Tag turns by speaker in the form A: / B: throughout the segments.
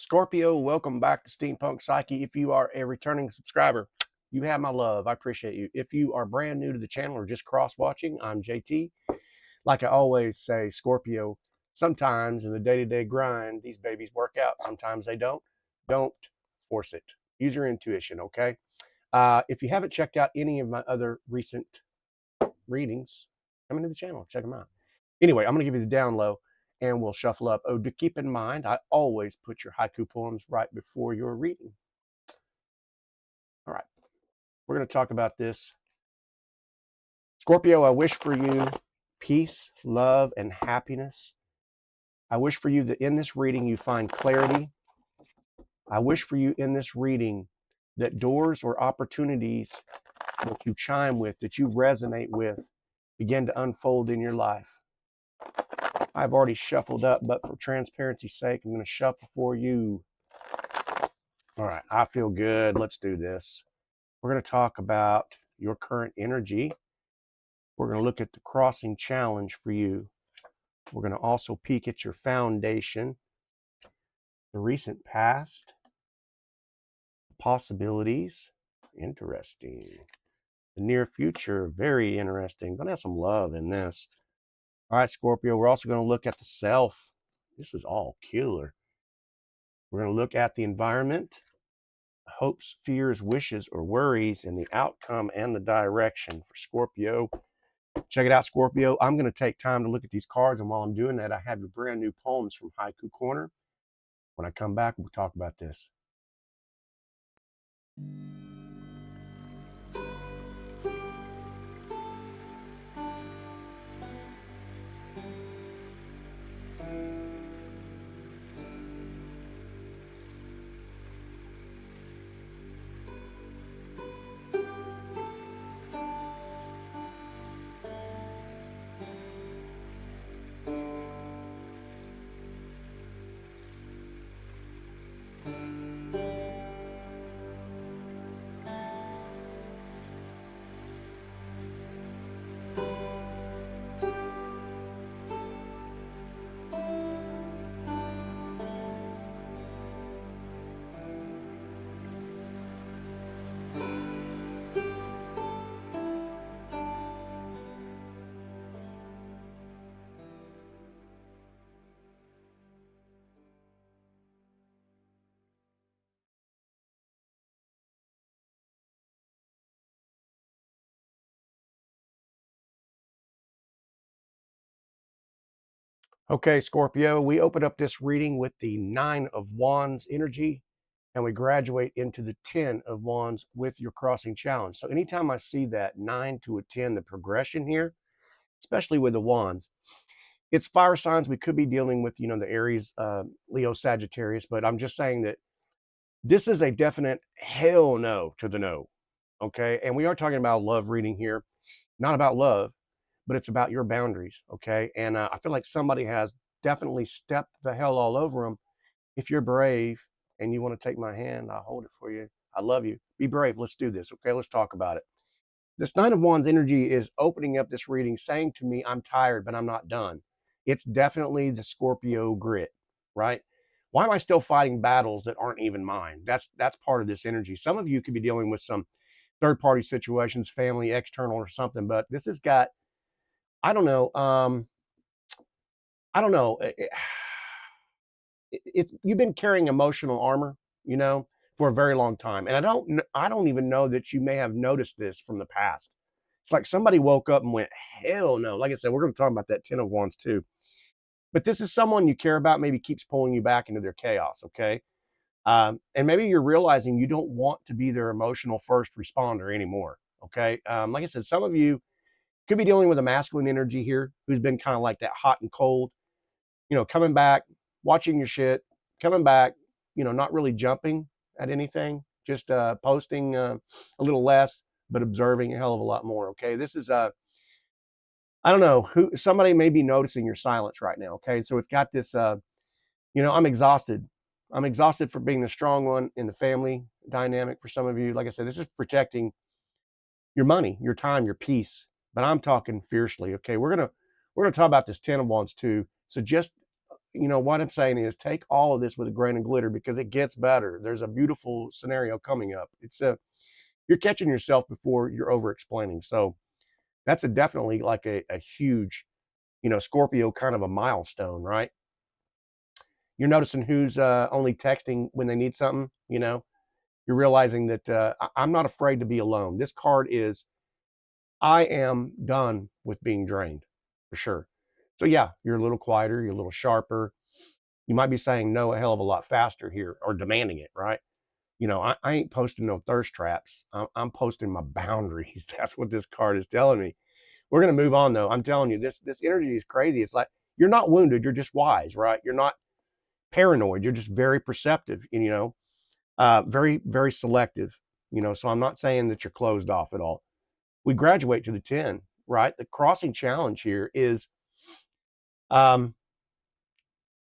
A: Scorpio, welcome back to Steampunk Psyche. If you are a returning subscriber, you have my love. I appreciate you. If you are brand new to the channel or just cross-watching, I'm JT. Like I always say, Scorpio, sometimes in the day-to-day grind, these babies work out. Sometimes they don't. Don't force it. Use your intuition, okay? If you haven't checked out any of my other recent readings, come into the channel. Check them out. Anyway, I'm going to give you the down low and we'll shuffle up. Oh, to keep in mind, I always put your haiku poems right before your reading. All right, we're going to talk about this. Scorpio, I wish for you peace, love, and happiness. I wish for you that in this reading you find clarity. I wish for you in this reading that doors or opportunities that you chime with, that you resonate with, begin to unfold in your life. I've already shuffled up, but for transparency's sake, I'm going to shuffle for you. All right, I feel good. Let's do this. We're going to talk about your current energy. We're going to look at the crossing challenge for you. We're going to also peek at your foundation, the recent past, possibilities, interesting. The near future, very interesting. Going to have some love in this. All right, Scorpio, we're also going to look at the self. This is all killer. We're going to look at the environment, hopes, fears, wishes, or worries, and the outcome and the direction for Scorpio. Check it out, Scorpio. I'm going to take time to look at these cards, and while I'm doing that, I have your brand new poems from Haiku Corner. When I come back, we'll talk about this. Okay, Scorpio, we open up this reading with the 9 of Wands energy, and we graduate into the 10 of Wands with your crossing challenge. So anytime I see that 9 to a 10, the progression here, especially with the Wands, it's fire signs. We could be dealing with, the Aries, Leo, Sagittarius, but I'm just saying that this is a definite hell no to the no, okay? And we are talking about love reading here, not about love, but it's about your boundaries, okay? And I feel like somebody has definitely stepped the hell all over them. If you're brave and you want to take my hand, I'll hold it for you. I love you. Be brave. Let's do this, okay? Let's talk about it. This 9 of Wands energy is opening up this reading, saying to me, I'm tired, but I'm not done. It's definitely the Scorpio grit, right? Why am I still fighting battles that aren't even mine? That's part of this energy. Some of you could be dealing with some third-party situations, family, external, or something, but this has got, I don't know, I don't know. It's you've been carrying emotional armor, for a very long time, and I don't even know that you may have noticed this from the past. It's like somebody woke up and went, hell no. Like I said, we're going to talk about that 10 of Wands too. But this is someone you care about, maybe keeps pulling you back into their chaos, okay? And maybe you're realizing you don't want to be their emotional first responder anymore, okay? Like I said, some of you could be dealing with a masculine energy here who's been kind of like that hot and cold, coming back, watching your shit, coming back, not really jumping at anything, just posting a little less, but observing a hell of a lot more, okay? This is I don't know who somebody may be noticing your silence right now. Okay. So it's got this, I'm exhausted. I'm exhausted for being the strong one in the family dynamic for some of you. Like I said, this is protecting your money, your time, your peace. But I'm talking fiercely. Okay. We're gonna talk about this 10 of Wands too. So just what I'm saying is take all of this with a grain of glitter because it gets better. There's a beautiful scenario coming up. You're catching yourself before you're over explaining. So that's definitely like a huge, Scorpio kind of a milestone, right? You're noticing who's only texting when they need something, you're realizing that I'm not afraid to be alone. This card is, I am done with being drained for sure. So yeah, you're a little quieter, you're a little sharper. You might be saying no a hell of a lot faster here or demanding it, right? I ain't posting no thirst traps. I'm posting my boundaries. That's what this card is telling me. We're going to move on though. I'm telling you, this energy is crazy. It's like you're not wounded, you're just wise, right? You're not paranoid, you're just very perceptive, very, very selective, so I'm not saying that you're closed off at all. We graduate to the 10, right? The crossing challenge here is um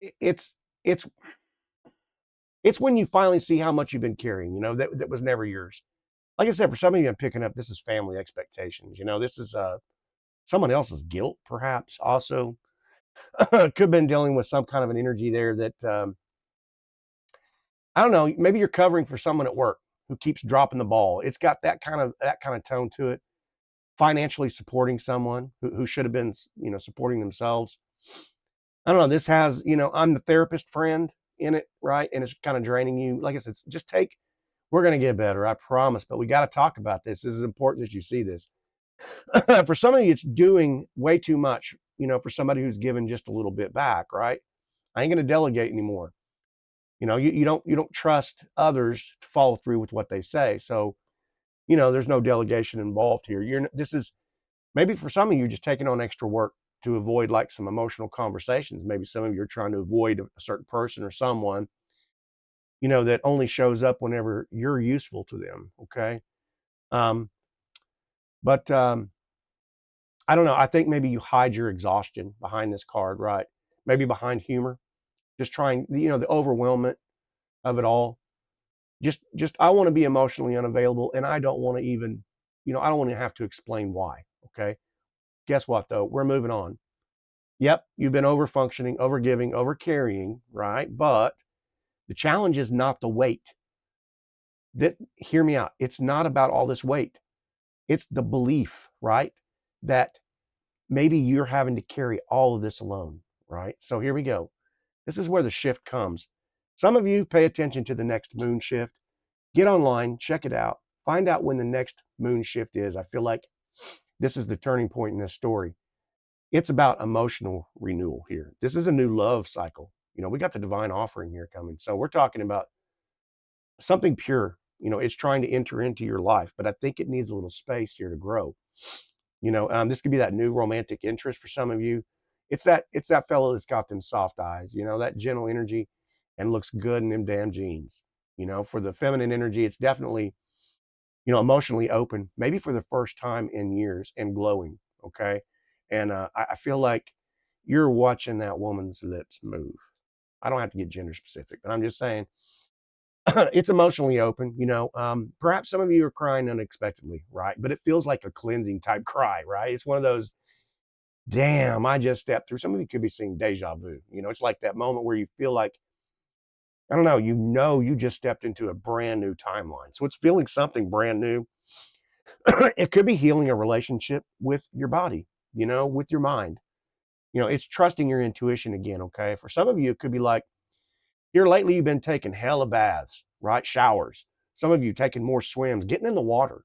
A: it's it's it's when you finally see how much you've been carrying, that was never yours. Like I said, for some of you I'm picking up, this is family expectations. This is someone else's guilt, perhaps also. Could have been dealing with some kind of an energy there that I don't know, maybe you're covering for someone at work who keeps dropping the ball. It's got that kind of tone to it. Financially supporting someone who should have been, supporting themselves. I don't know. This has, I'm the therapist friend in it, right? And it's kind of draining you. Like I said, just we're going to get better, I promise. But we got to talk about this. This is important that you see this. For some of you, it's doing way too much, for somebody who's given just a little bit back, right? I ain't going to delegate anymore. You don't trust others to follow through with what they say. So, there's no delegation involved here. This is maybe for some of you just taking on extra work to avoid like some emotional conversations. Maybe some of you are trying to avoid a certain person or someone, that only shows up whenever you're useful to them. Okay. Um, but I don't know. I think maybe you hide your exhaustion behind this card, right? Maybe behind humor, just trying, the overwhelmment of it all. Just I want to be emotionally unavailable, and I don't want to even, I don't want to have to explain why. Okay. Guess what though? We're moving on. Yep, you've been over functioning, over giving, over carrying, right? But the challenge is not the weight. Hear me out. It's not about all this weight. It's the belief, right? That maybe you're having to carry all of this alone, right? So here we go. This is where the shift comes. Some of you pay attention to the next moon shift. Get online, check it out, find out when the next moon shift is. I feel like this is the turning point in this story. It's about emotional renewal here. This is a new love cycle. We got the divine offering here coming. So we're talking about something pure. It's trying to enter into your life, but I think it needs a little space here to grow. This could be that new romantic interest for some of you. It's that fellow that's got them soft eyes, that gentle energy and looks good in them damn jeans. For the feminine energy, it's definitely, emotionally open, maybe for the first time in years and glowing. Okay. And I feel like you're watching that woman's lips move. I don't have to get gender specific, but I'm just saying it's emotionally open. Perhaps some of you are crying unexpectedly, right? But it feels like a cleansing type cry, right? It's one of those, damn, I just stepped through. Some of you could be seeing deja vu. It's like that moment where you feel like, I don't know, you just stepped into a brand new timeline. So it's feeling something brand new. It could be healing a relationship with your body, with your mind. It's trusting your intuition again, okay? For some of you, it could be like, here lately, you've been taking hella baths, right? Showers. Some of you taking more swims, getting in the water,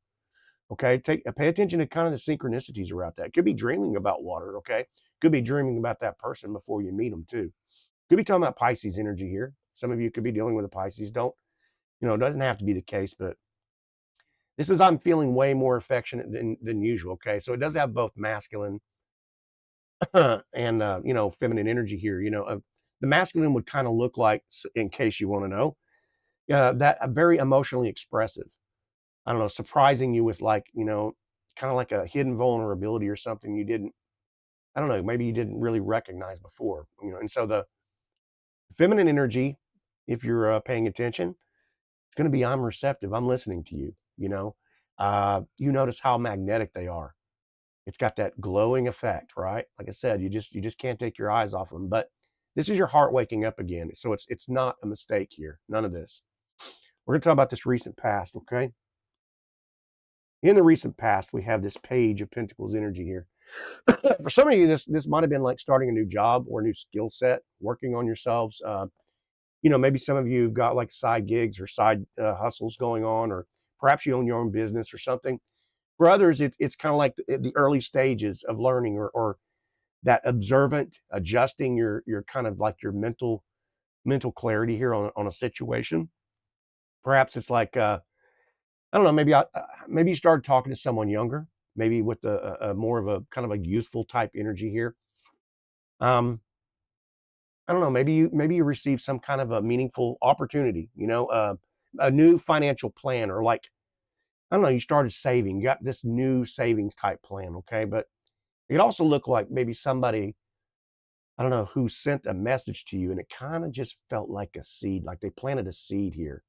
A: okay? Pay attention to kind of the synchronicities around that. Could be dreaming about water, okay? Could be dreaming about that person before you meet them, too. Could be talking about Pisces energy here. Some of you could be dealing with a Pisces. It doesn't have to be the case, but this is, I'm feeling way more affectionate than usual, okay? So it does have both masculine and feminine energy here. The masculine would kind of look like, in case you want to know, that very emotionally expressive. I don't know, surprising you with like, kind of like a hidden vulnerability or something you didn't. I don't know, maybe you didn't really recognize before. And so the feminine energy, if you're paying attention, it's going to be, I'm receptive, I'm listening to you. You notice how magnetic they are. It's got that glowing effect, right? Like I said, you just can't take your eyes off them. But This is your heart waking up again. So it's not a mistake here. None of this. We're going to talk about this recent past, okay? In the recent past, we have this Page of Pentacles energy here. For some of you, this might have been like starting a new job or a new skill set, working on yourselves. Maybe some of you have got like side gigs or side hustles going on, or perhaps you own your own business or something. For others, it's kind of like the early stages of learning, or that observant, adjusting your kind of like your mental clarity here on a situation. Perhaps it's like I don't know, maybe you started talking to someone younger, maybe with a more of a kind of a youthful type energy here. I don't know, maybe you received some kind of a meaningful opportunity, a new financial plan, or like, I don't know, you started saving, you got this new savings type plan, okay? But it could also look like maybe somebody, I don't know, who sent a message to you and it kind of just felt like a seed, like they planted a seed here.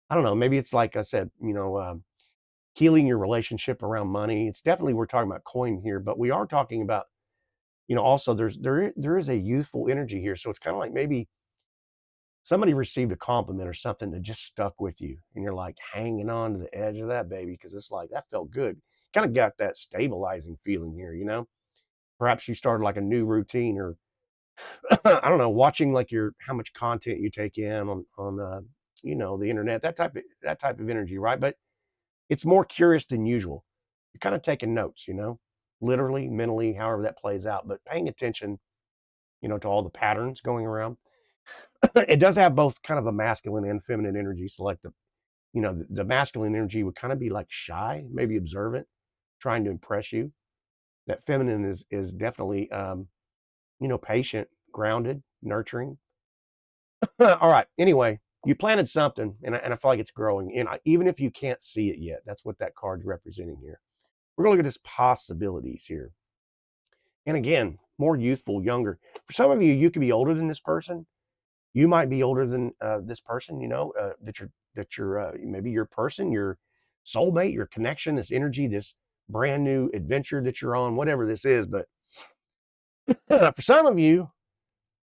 A: I don't know, maybe it's like I said, healing your relationship around money. It's definitely, we're talking about coin here, but we are talking about, also there is a youthful energy here. So it's kind of like maybe somebody received a compliment or something that just stuck with you, and you're like hanging on to the edge of that baby because it's like that felt good. Kind of got that stabilizing feeling here, Perhaps you started like a new routine, or I don't know, watching like how much content you take in on the internet, that type of energy, right? But it's more curious than usual. You're kind of taking notes, literally, mentally, however that plays out, but paying attention, to all the patterns going around. It does have both kind of a masculine and feminine energy. So like the masculine energy would kind of be like shy, maybe observant, trying to impress you. That feminine is definitely patient, grounded, nurturing. All right. Anyway, you planted something, and I feel like it's growing. And even if you can't see it yet, that's what that card's representing here. We're going to look at this possibilities here. And again, more youthful, younger. For some of you, you could be older than this person. You might be older than this person, that you're maybe your person, your soulmate, your connection, this energy, this brand new adventure that you're on, whatever this is. But for some of you,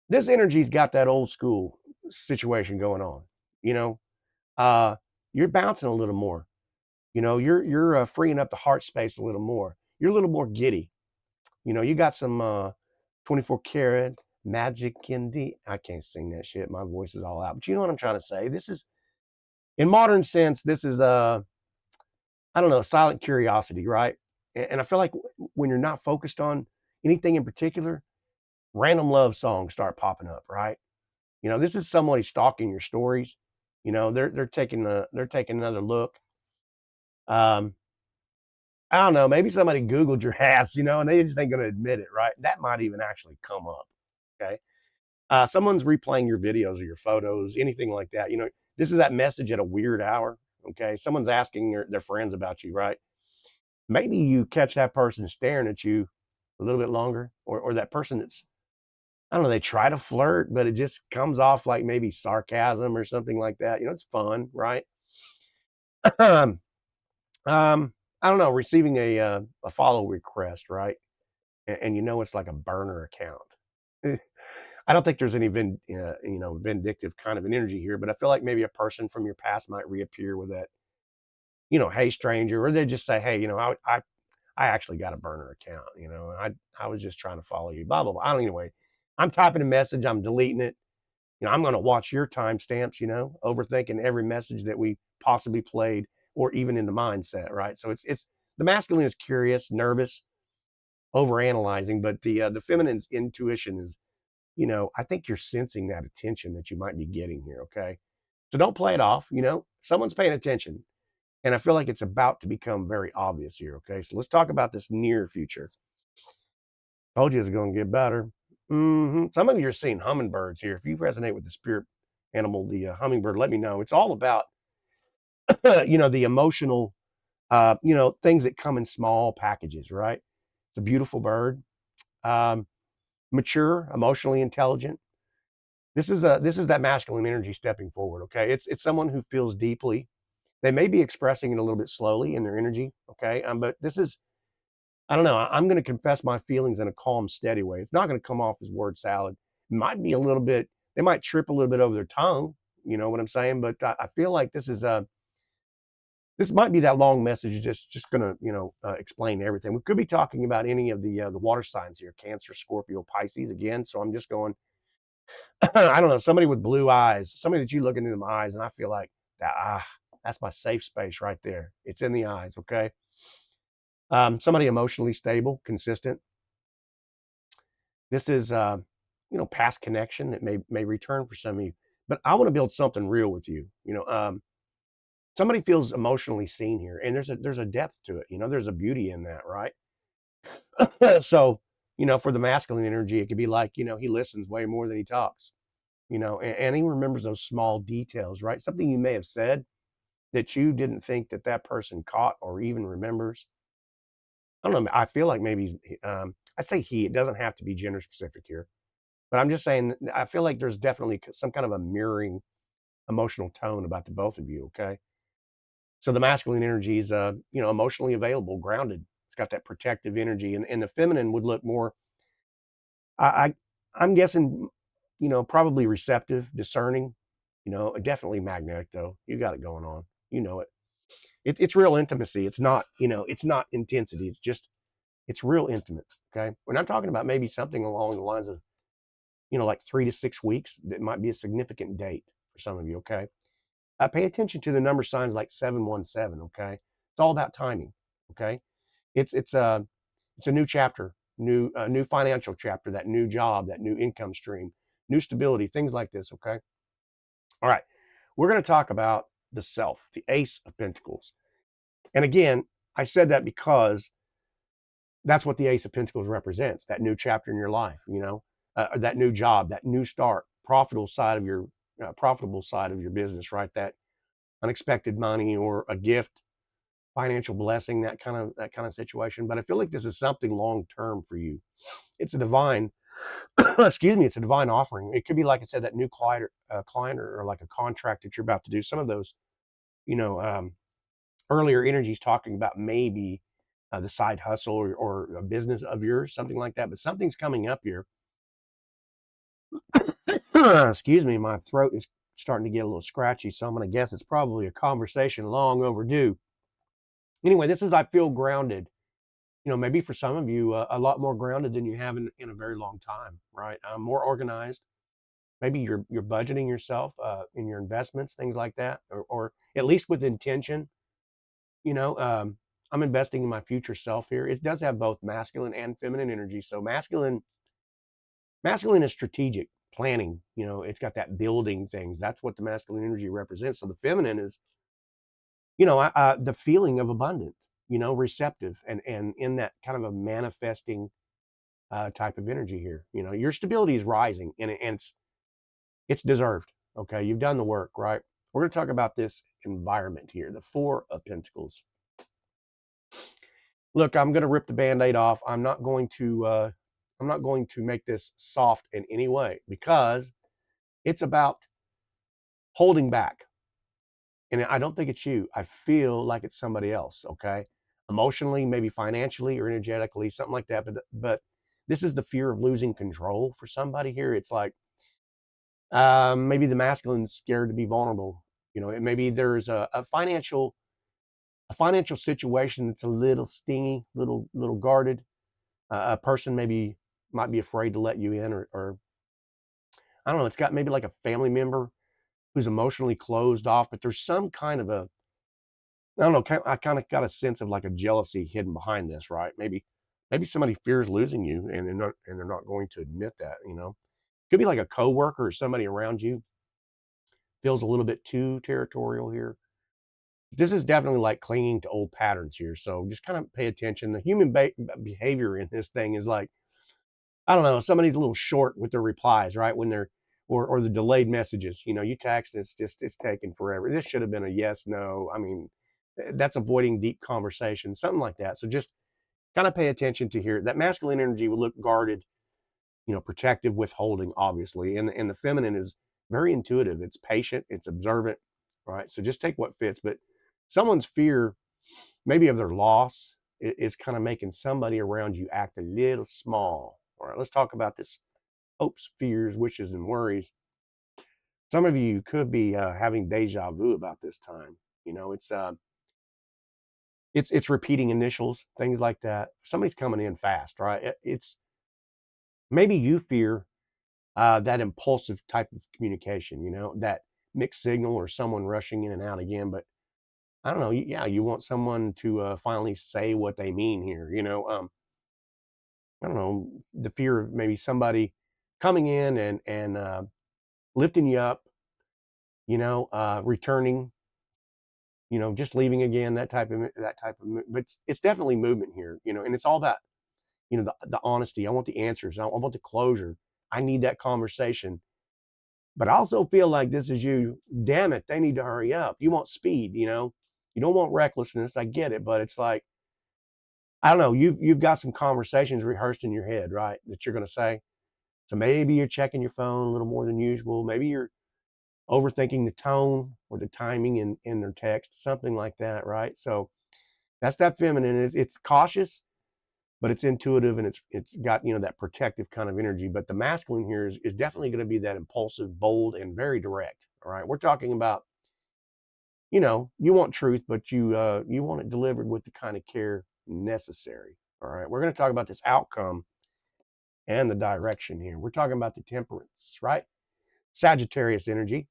A: this energy's got that old school situation going on. You know, you're bouncing a little more. You're freeing up the heart space a little more. You're a little more giddy. You got some 24 karat magic in the. I can't sing that shit. My voice is all out. But you know what I'm trying to say. This is, in modern sense, this is I don't know, silent curiosity, right? And I feel like when you're not focused on anything in particular, random love songs start popping up, right? This is somebody stalking your stories. They're taking another look. Um, I don't know, maybe somebody Googled your ass, and they just ain't gonna admit it, right? That might even actually come up. Okay. Someone's replaying your videos or your photos, anything like that. This is that message at a weird hour. Okay. Someone's asking their friends about you, right? Maybe you catch that person staring at you a little bit longer, or that person that's, I don't know, they try to flirt, but it just comes off like maybe sarcasm or something like that. It's fun, right? um, I don't know, receiving a follow request, right? And it's like a burner account. I don't think there's any vindictive kind of an energy here, but I feel like maybe a person from your past might reappear with that, hey stranger, or they just say, hey, I actually got a burner account, I was just trying to follow you, blah blah blah. I don't, anyway, I'm typing a message, I'm deleting it. I'm going to watch your timestamps, overthinking every message that we possibly played, or even in the mindset, right? So it's the masculine is curious, nervous, overanalyzing, but the feminine's intuition is, I think you're sensing that attention that you might be getting here, okay? So don't play it off, someone's paying attention. And I feel like it's about to become very obvious here, okay? So let's talk about this near future. Told you it's going to get better. Some of you are seeing hummingbirds here. If you resonate with the spirit animal, the hummingbird, let me know. It's all about, the emotional, things that come in small packages, right? It's a beautiful bird. Mature, emotionally intelligent. This is that masculine energy stepping forward, okay? It's someone who feels deeply. They may be expressing it a little bit slowly in their energy, okay? But this is, I don't know, I'm going to confess my feelings in a calm, steady way. It's not going to come off as word salad. might be a little bit, they might trip a little bit over their tongue, you know what I'm saying? But I feel like this might be that long message just gonna, explain everything. We could be talking about any of the water signs here, Cancer, Scorpio, Pisces again. So I'm just going, I don't know, somebody with blue eyes, somebody that you look into them eyes, and I feel like that's my safe space right there. It's in the eyes, okay? Somebody emotionally stable, consistent. This is past connection that may return for some of you. But I want to build something real with you. Somebody feels emotionally seen here, and there's a depth to it. There's a beauty in that, right? So, for the masculine energy, it could be like, he listens way more than he talks, and he remembers those small details, right? Something you may have said that you didn't think that person caught or even remembers. I don't know. I feel like maybe I say he. It doesn't have to be gender specific here, but I'm just saying I feel like there's definitely some kind of a mirroring emotional tone about the both of you. Okay, so the masculine energy is emotionally available, grounded. It's got that protective energy, and the feminine would look more. I I'm guessing, probably receptive, discerning. Definitely magnetic though. You got it going on. You know it. It's real intimacy. It's not, it's not intensity. It's real intimate. Okay. When I'm talking about maybe something along the lines of, like 3 to 6 weeks, that might be a significant date for some of you. Okay. Pay attention to the number signs like 717. Okay. It's all about timing. Okay. It's a new chapter, new financial chapter, that new job, that new income stream, new stability, things like this. Okay. All right. We're going to talk about the self, the Ace of Pentacles. And again, I said that because that's what the Ace of Pentacles represents, that new chapter in your life, that new job, that new start, profitable side of your business, right? That unexpected money or a gift, financial blessing, that kind of situation. But I feel like this is something long term for you. It's a divine, excuse me, it's a divine offering. It could be, like I said, that new client or like a contract that you're about to do. Some of those, you know, um, earlier energies talking about maybe the side hustle or a business of yours, something like that. But something's coming up here. Excuse me, my throat is starting to get a little scratchy, so I'm going to guess it's probably a conversation long overdue. Anyway, this is I feel grounded. Maybe for some of you, a lot more grounded than you have in a very long time, right? More organized. Maybe you're budgeting yourself in your investments, things like that, or at least with intention. You know, um, I'm investing in my future self here. It does have both masculine and feminine energy. So masculine is strategic planning. It's got that building things. That's what the masculine energy represents. So the feminine is, the feeling of abundance. Receptive and in that kind of a manifesting type of energy here. Your stability is rising, and it's deserved. Okay, you've done the work, right? We're going to talk about this environment here, the Four of Pentacles. Look, I'm going to rip the band-aid off. I'm not going to make this soft in any way, because it's about holding back. And I don't think it's you. I feel like it's somebody else, okay? Emotionally, maybe financially or energetically, something like that. But this is the fear of losing control for somebody here. It's like maybe the masculine's scared to be vulnerable. Maybe there's a financial situation that's a little stingy, little guarded. A person maybe might be afraid to let you in, or I don't know. It's got maybe like a family member who's emotionally closed off, but there's some kind of a, I don't know. I kind of got a sense of like a jealousy hidden behind this, right? Maybe somebody fears losing you, and they're not going to admit that. Could be like a coworker or somebody around you feels a little bit too territorial here. This is definitely like clinging to old patterns here. So just kind of pay attention. The human behavior in this thing is like, I don't know, somebody's a little short with their replies, right? When they're, or the delayed messages. You text, it's taking forever. This should have been a yes, no. I mean, that's avoiding deep conversation, something like that. So just kind of pay attention to here. That masculine energy will look guarded, protective, withholding, obviously. And the feminine is very intuitive. It's patient, it's observant, right? So just take what fits. But someone's fear, maybe of their loss, is kind of making somebody around you act a little small. All right, let's talk about this hopes, fears, wishes, and worries. Some of you could be having deja vu about this time. You know, it's repeating initials, things like that. Somebody's coming in fast, right? It's maybe you fear that impulsive type of communication, you know, that mixed signal or someone rushing in and out again. But I don't know. Yeah, you want someone to finally say what they mean here. You know, I don't know, the fear of maybe somebody coming in and lifting you up. You know, returning. You know, just leaving again. That type of. But it's definitely movement here. You know, and it's all about the honesty. I want the answers. I want the closure. I need that conversation. But I also feel like this is you. Damn it, they need to hurry up. You want speed, you know. You don't want recklessness. I get it, but it's like I don't know. You've got some conversations rehearsed in your head, right? That you're going to say. So maybe you're checking your phone a little more than usual. Maybe you're overthinking the tone or the timing in their text, something like that, right? So that's that feminine. It's cautious, but it's intuitive and it's got that protective kind of energy. But the masculine here is definitely going to be that impulsive, bold, and very direct. All right, we're talking about you want truth, but you want it delivered with the kind of care necessary. All right, we're going to talk about this outcome and the direction here. We're talking about the temperance, right? Sagittarius energy.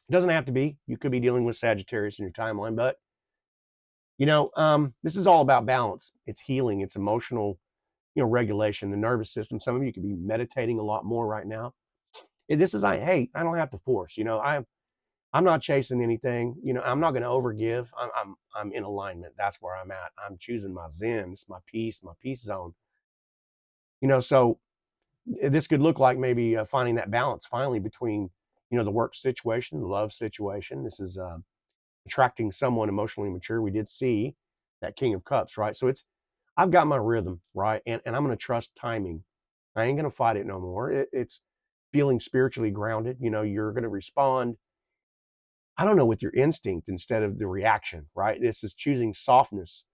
A: It doesn't have to be. You could be dealing with Sagittarius in your timeline, but this is all about balance. It's healing. It's emotional regulation, the nervous system. Some of you could be meditating a lot more right now. This is hey, I don't have to force. I'm not chasing anything. I'm not going to overgive. I'm in alignment. That's where I'm at. I'm choosing my zen. This is my peace zone. So this could look like maybe finding that balance finally between the work situation, the love situation. This is attracting someone emotionally mature. We did see that King of Cups, right? So I've got my rhythm, right? And I'm going to trust timing. I ain't going to fight it no more. It's feeling spiritually grounded. You're going to respond, I don't know, with your instinct instead of the reaction, right? This is choosing softness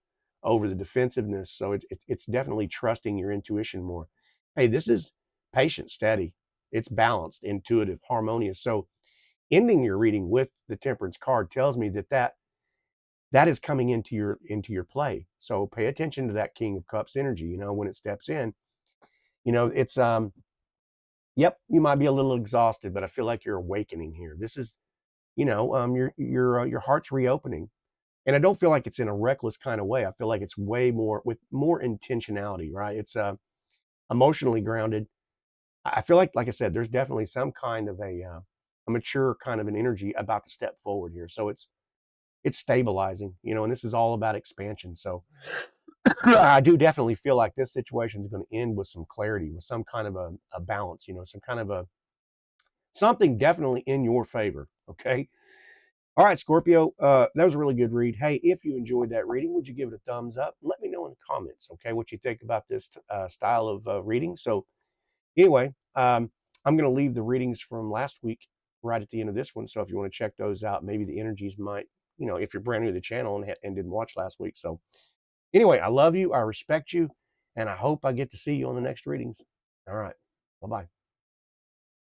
A: over the defensiveness. So it's definitely trusting your intuition more. Hey, this is patient, steady. It's balanced, intuitive, harmonious. So ending your reading with the Temperance card tells me that is coming into your play. So pay attention to that King of Cups energy. When it steps in, it's yep, you might be a little exhausted, but I feel like you're awakening here. This is your heart's reopening, and I don't feel like it's in a reckless kind of way. I feel like it's way more with more intentionality, right? It's emotionally grounded. I feel like I said, there's definitely some kind of a mature kind of an energy about to step forward here. So it's stabilizing, and this is all about expansion. So I do definitely feel like this situation is going to end with some clarity, with some kind of a balance, some kind of something definitely in your favor. Okay. All right, Scorpio, that was a really good read. Hey, if you enjoyed that reading, would you give it a thumbs up? Let me know in the comments, okay, what you think about this style of reading. So anyway, I'm going to leave the readings from last week right at the end of this one. So if you want to check those out, maybe the energies might, if you're brand new to the channel and didn't watch last week. So anyway, I love you. I respect you. And I hope I get to see you on the next readings. All right. Bye-bye.